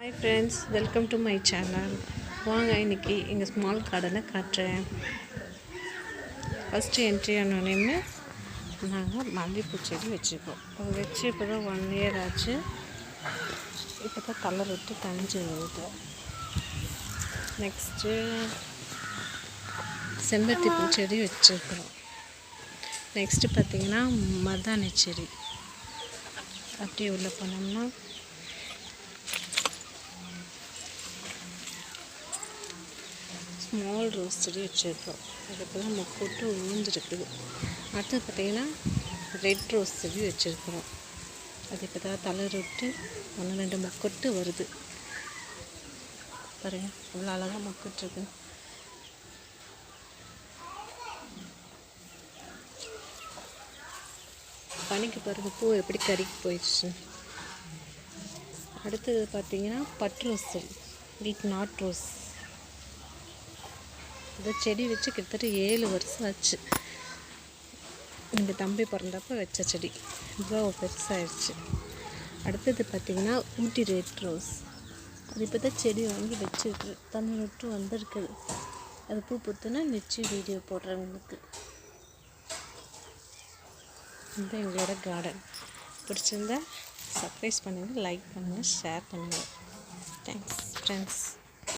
Hi friends, welcome to my channel. வாங்க இன்னைக்கு எங்கள் ஸ்மால் கார்டனை காட்டுறேன். ஃபஸ்ட்டு என்ட்ரி ஆனோடனே நாங்கள் மல்லிகைப்பூ செடி வச்சுருக்கோம். அது வச்சு இப்போ தான் 1 year ஆச்சு. இப்போ தான் கலர் விட்டு தனிஞ்சு வருது. நெக்ஸ்ட்டு செம்பருத்தி பூ செடி வச்சுருக்கிறோம். நெக்ஸ்ட்டு பார்த்திங்கன்னா மருதாணி செடி. அப்படியே உள்ளே போனோம்னா ஸ்மால் ரோஸ் செடி வச்சுருக்கோம். அது இப்போ தான் மொக்கூட்டு விழுந்துருக்குது. அடுத்தது பார்த்திங்கன்னா ரெட் ரோஸ் செடி வச்சுருக்குறோம். அது இப்போ தான் தளர் விட்டு 1-2 மொக்கூட்டு வருது. பாருங்கள் இவ்வளோ அழகாக மொக்கூட்டுருக்கு. பனிக்கு பாருங்கள் பூ எப்படி கருகி போயிடுச்சு. அடுத்தது பார்த்திங்கன்னா பட் ரோஸ் செடி, வீட் நாட் ரோஸ். இந்த செடி வச்சு கிட்டத்தட்ட 7 வருஷம் ஆச்சு. எங்கள் தம்பி பிறந்தப்போ வச்ச செடி இவ்வளோ பெருசாகிடுச்சு. அடுத்தது பார்த்திங்கன்னா ஊட்டி ரெட் ரோஸ். அது இப்போ தான் செடி வாங்கி வச்சுருக்கு, தண்ணி விட்டு வந்திருக்குது. அது பூ பூத்துன்னா நிச்சயம் வீடியோ போடுறவங்களுக்கு. இதுதான் எங்களோட கார்டன். பிடிச்சிருந்தா சப்ஸ்கிரைப் பண்ணுங்கள், லைக் பண்ணுங்கள், ஷேர் பண்ணுங்கள். Thanks friends.